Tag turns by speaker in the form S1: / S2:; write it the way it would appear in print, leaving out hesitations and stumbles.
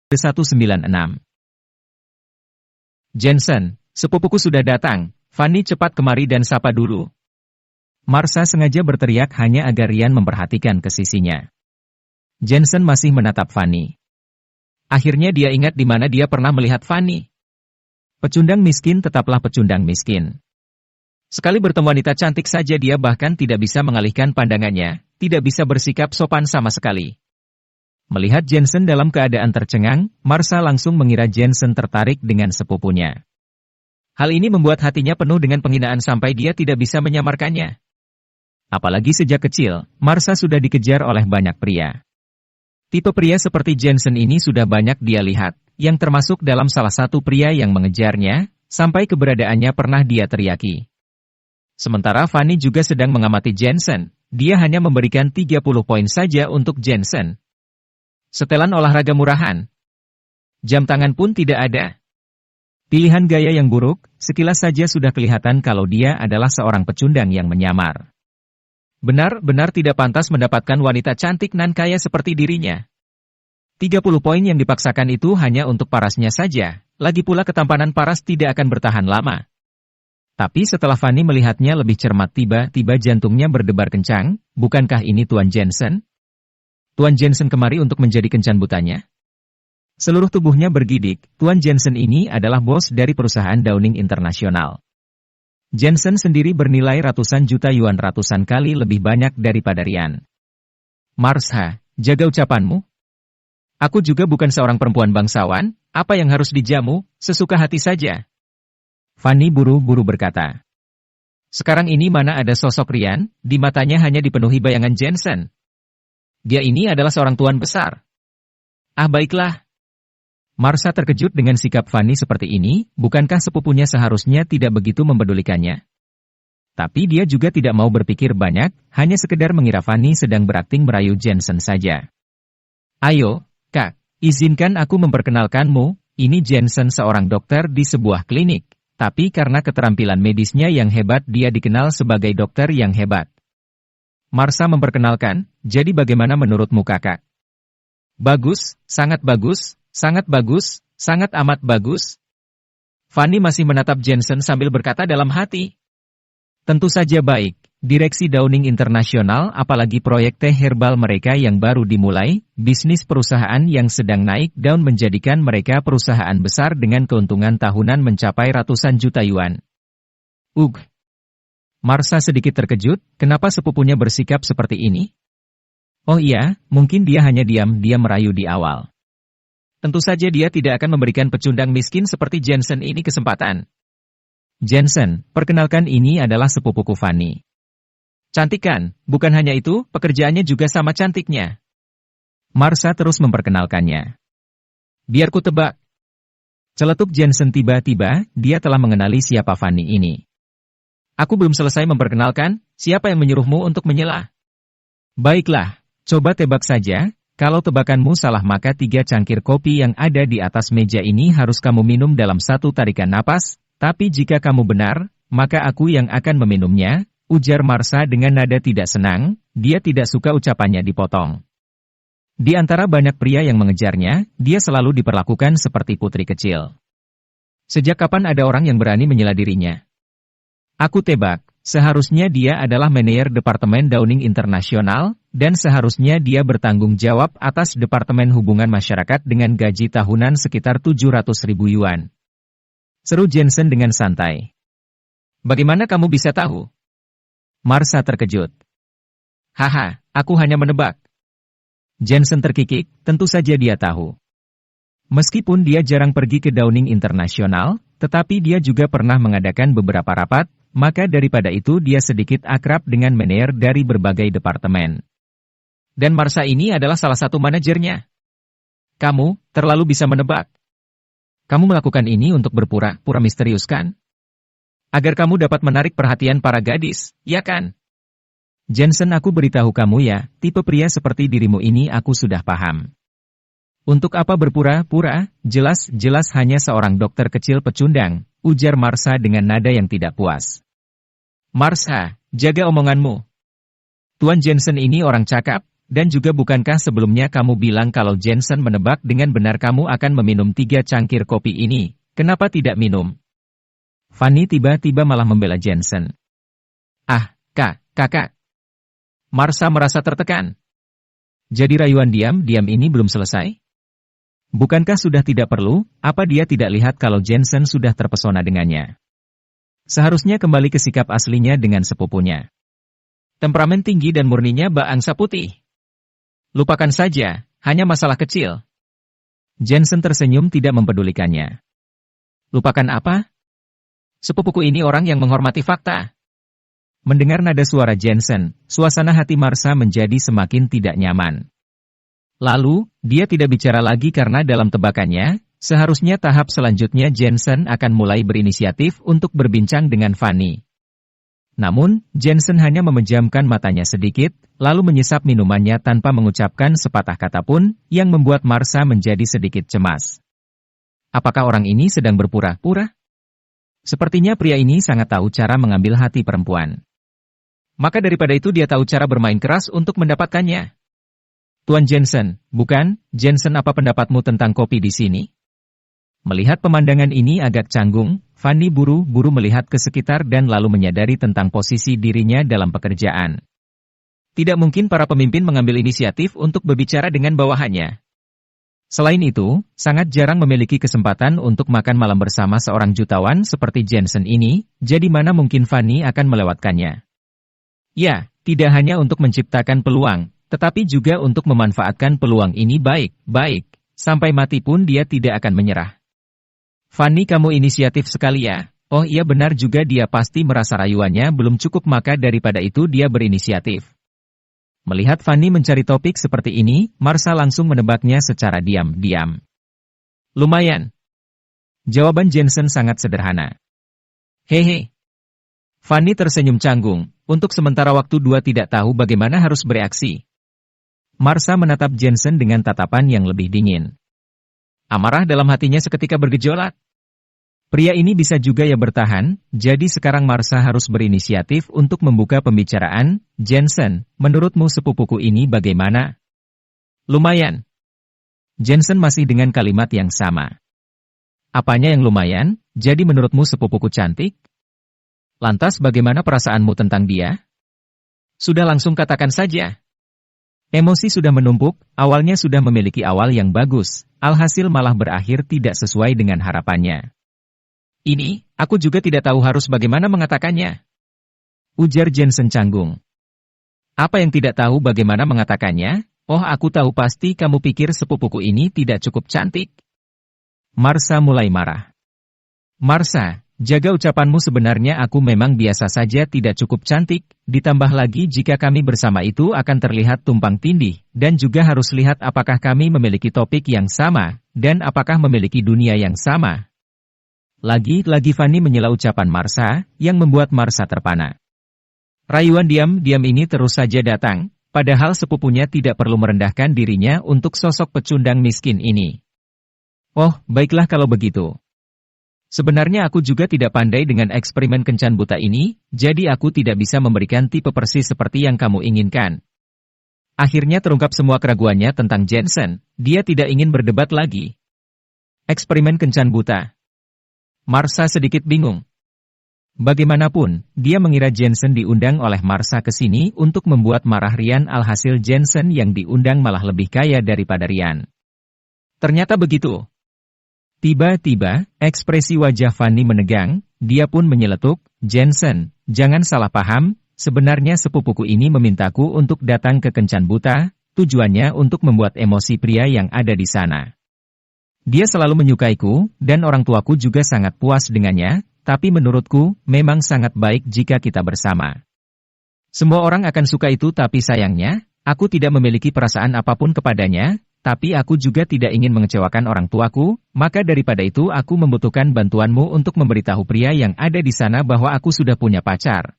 S1: 196. Jensen, sepupuku sudah datang. Fanny cepat kemari dan sapa dulu. Marsha sengaja berteriak hanya agar Ryan memperhatikan ke sisinya. Jensen masih menatap Fanny. Akhirnya dia ingat di mana dia pernah melihat Fanny. Pecundang miskin tetaplah pecundang miskin. Sekali bertemu wanita cantik saja dia bahkan tidak bisa mengalihkan pandangannya, tidak bisa bersikap sopan sama sekali. Melihat Jensen dalam keadaan tercengang, Marsha langsung mengira Jensen tertarik dengan sepupunya. Hal ini membuat hatinya penuh dengan penghinaan sampai dia tidak bisa menyamarkannya. Apalagi sejak kecil, Marsha sudah dikejar oleh banyak pria. Tipe pria seperti Jensen ini sudah banyak dia lihat, yang termasuk dalam salah satu pria yang mengejarnya, sampai keberadaannya pernah dia teriaki. Sementara Fanny juga sedang mengamati Jensen, dia hanya memberikan 30 poin saja untuk Jensen. Setelan olahraga murahan. Jam tangan pun tidak ada. Pilihan gaya yang buruk, sekilas saja sudah kelihatan kalau dia adalah seorang pecundang yang menyamar. Benar-benar tidak pantas mendapatkan wanita cantik nan kaya seperti dirinya. 30 poin yang dipaksakan itu hanya untuk parasnya saja, lagi pula ketampanan paras tidak akan bertahan lama. Tapi setelah Fanny melihatnya lebih cermat tiba-tiba jantungnya berdebar kencang, bukankah ini Tuan Jensen? Tuan Jensen kemari untuk menjadi kencan butanya? Seluruh tubuhnya bergidik, Tuan Jensen ini adalah bos dari perusahaan Downing International. Jensen sendiri bernilai ratusan juta yuan ratusan kali lebih banyak daripada Ryan. Marsha, jaga ucapanmu. Aku juga bukan seorang perempuan bangsawan, apa yang harus dijamu, sesuka hati saja. Fanny buru-buru berkata. Sekarang ini mana ada sosok Ryan, di matanya hanya dipenuhi bayangan Jensen. Dia ini adalah seorang tuan besar. Ah baiklah. Marsha terkejut dengan sikap Fanny seperti ini, bukankah sepupunya seharusnya tidak begitu mempedulikannya? Tapi dia juga tidak mau berpikir banyak, hanya sekedar mengira Fanny sedang berakting merayu Jensen saja. Ayo, Kak, izinkan aku memperkenalkanmu, ini Jensen seorang dokter di sebuah klinik, tapi karena keterampilan medisnya yang hebat dia dikenal sebagai dokter yang hebat. Marsha memperkenalkan, jadi bagaimana menurutmu kakak? Bagus, sangat bagus, sangat bagus, sangat amat bagus. Fanny masih menatap Jensen sambil berkata dalam hati. Tentu saja baik, direksi Downing International apalagi proyek teh herbal mereka yang baru dimulai, bisnis perusahaan yang sedang naik daun menjadikan mereka perusahaan besar dengan keuntungan tahunan mencapai ratusan juta yuan. Marsha sedikit terkejut, kenapa sepupunya bersikap seperti ini? Oh iya, mungkin dia hanya diam-diam merayu di awal. Tentu saja dia tidak akan memberikan pecundang miskin seperti Jensen ini kesempatan. Jensen, perkenalkan ini adalah sepupuku Fanny. Cantik kan? Bukan hanya itu, pekerjaannya juga sama cantiknya. Marsha terus memperkenalkannya. Biar ku tebak. Celetuk Jensen tiba-tiba, dia telah mengenali siapa Fanny ini. Aku belum selesai memperkenalkan, siapa yang menyuruhmu untuk menyela? Baiklah, coba tebak saja, kalau tebakanmu salah maka 3 cangkir kopi yang ada di atas meja ini harus kamu minum dalam satu tarikan napas, tapi jika kamu benar, maka aku yang akan meminumnya, ujar Marsha dengan nada tidak senang, dia tidak suka ucapannya dipotong. Di antara banyak pria yang mengejarnya, dia selalu diperlakukan seperti putri kecil. Sejak kapan ada orang yang berani menyela dirinya? Aku tebak, seharusnya dia adalah manajer Departemen Downing International, dan seharusnya dia bertanggung jawab atas Departemen Hubungan Masyarakat dengan gaji tahunan sekitar 700.000 yuan. Seru Jensen dengan santai. Bagaimana kamu bisa tahu? Marsha terkejut. Haha, aku hanya menebak. Jensen terkikik, tentu saja dia tahu. Meskipun dia jarang pergi ke Downing International, tetapi dia juga pernah mengadakan beberapa rapat, maka daripada itu dia sedikit akrab dengan manajer dari berbagai departemen. Dan Marsha ini adalah salah satu manajernya. Kamu terlalu bisa menebak. Kamu melakukan ini untuk berpura-pura misterius kan? Agar kamu dapat menarik perhatian para gadis, ya kan? Jensen, aku beritahu kamu ya, tipe pria seperti dirimu ini aku sudah paham. Untuk apa berpura-pura, jelas-jelas hanya seorang dokter kecil pecundang, ujar Marsha dengan nada yang tidak puas. Marsha, jaga omonganmu. Tuan Jensen ini orang cakap, Dan juga bukankah sebelumnya kamu bilang kalau Jensen menebak dengan benar kamu akan meminum 3 cangkir kopi ini, kenapa tidak minum? Fanny tiba-tiba malah membela Jensen. Ah, kakak. Marsha merasa tertekan. Jadi rayuan diam-diam ini belum selesai? Bukankah sudah tidak perlu, apa dia tidak lihat kalau Jensen sudah terpesona dengannya? Seharusnya kembali ke sikap aslinya dengan sepupunya. Temperamen tinggi dan murninya bak angsa putih. Lupakan saja, hanya masalah kecil. Jensen tersenyum tidak mempedulikannya. Lupakan apa? Sepupuku ini orang yang menghormati fakta. Mendengar nada suara Jensen, suasana hati Marsha menjadi semakin tidak nyaman. Lalu, dia tidak bicara lagi karena dalam tebakannya, seharusnya tahap selanjutnya Jensen akan mulai berinisiatif untuk berbincang dengan Fanny. Namun, Jensen hanya memejamkan matanya sedikit, lalu menyesap minumannya tanpa mengucapkan sepatah kata pun, yang membuat Marsha menjadi sedikit cemas. Apakah orang ini sedang berpura-pura? Sepertinya pria ini sangat tahu cara mengambil hati perempuan. Maka daripada itu dia tahu cara bermain keras untuk mendapatkannya. Tuan Jensen, bukan, Jensen apa pendapatmu tentang kopi di sini? Melihat pemandangan ini agak canggung, Fanny buru-buru melihat ke sekitar dan lalu menyadari tentang posisi dirinya dalam pekerjaan. Tidak mungkin para pemimpin mengambil inisiatif untuk berbicara dengan bawahannya. Selain itu, sangat jarang memiliki kesempatan untuk makan malam bersama seorang jutawan seperti Jensen ini, jadi mana mungkin Fanny akan melewatkannya. Ya, tidak hanya untuk menciptakan peluang, tetapi juga untuk memanfaatkan peluang ini baik-baik, sampai mati pun dia tidak akan menyerah. Fanny, kamu inisiatif sekali ya. Oh iya, benar juga, dia pasti merasa rayuannya belum cukup, maka daripada itu dia berinisiatif. Melihat Fanny mencari topik seperti ini, Marsha langsung menebaknya secara diam-diam. Lumayan. Jawaban Jensen sangat sederhana. Hehe. Fanny tersenyum canggung, untuk sementara waktu dua tidak tahu bagaimana harus bereaksi. Marsha menatap Jensen dengan tatapan yang lebih dingin. Amarah dalam hatinya seketika bergejolak. Pria ini bisa juga ya bertahan, jadi sekarang Marsha harus berinisiatif untuk membuka pembicaraan. Jensen, menurutmu sepupuku ini bagaimana? Lumayan. Jensen masih dengan kalimat yang sama. Apanya yang lumayan? Jadi menurutmu sepupuku cantik? Lantas bagaimana perasaanmu tentang dia? Sudah, langsung katakan saja. Emosi sudah menumpuk, awalnya sudah memiliki awal yang bagus, alhasil malah berakhir tidak sesuai dengan harapannya. Ini, aku juga tidak tahu harus bagaimana mengatakannya. Ujar Jensen canggung. Apa yang tidak tahu bagaimana mengatakannya? Oh, aku tahu, pasti kamu pikir sepupuku ini tidak cukup cantik. Marsha mulai marah. Marsha, jaga ucapanmu, sebenarnya aku memang biasa saja tidak cukup cantik, ditambah lagi jika kami bersama itu akan terlihat tumpang tindih, dan juga harus lihat apakah kami memiliki topik yang sama, dan apakah memiliki dunia yang sama. Lagi-lagi Fanny menyela ucapan Marsha, yang membuat Marsha terpana. Rayuan diam-diam ini terus saja datang, padahal sepupunya tidak perlu merendahkan dirinya untuk sosok pecundang miskin ini. Oh, baiklah kalau begitu. Sebenarnya aku juga tidak pandai dengan eksperimen kencan buta ini, jadi aku tidak bisa memberikan tipe persis seperti yang kamu inginkan. Akhirnya terungkap semua keraguannya tentang Jensen, dia tidak ingin berdebat lagi. Eksperimen kencan buta. Marsha sedikit bingung. Bagaimanapun, dia mengira Jensen diundang oleh Marsha ke sini untuk membuat marah Rian, alhasil Jensen yang diundang malah lebih kaya daripada Rian. Ternyata begitu. Tiba-tiba, ekspresi wajah Fanny menegang, dia pun menyeletuk, Jensen, jangan salah paham, sebenarnya sepupuku ini memintaku untuk datang ke kencan buta, tujuannya untuk membuat emosi pria yang ada di sana. Dia selalu menyukaiku, dan orang tuaku juga sangat puas dengannya, tapi menurutku, memang sangat baik jika kita bersama. Semua orang akan suka itu, tapi sayangnya, aku tidak memiliki perasaan apapun kepadanya, tapi aku juga tidak ingin mengecewakan orang tuaku, maka daripada itu aku membutuhkan bantuanmu untuk memberitahu pria yang ada di sana bahwa aku sudah punya pacar.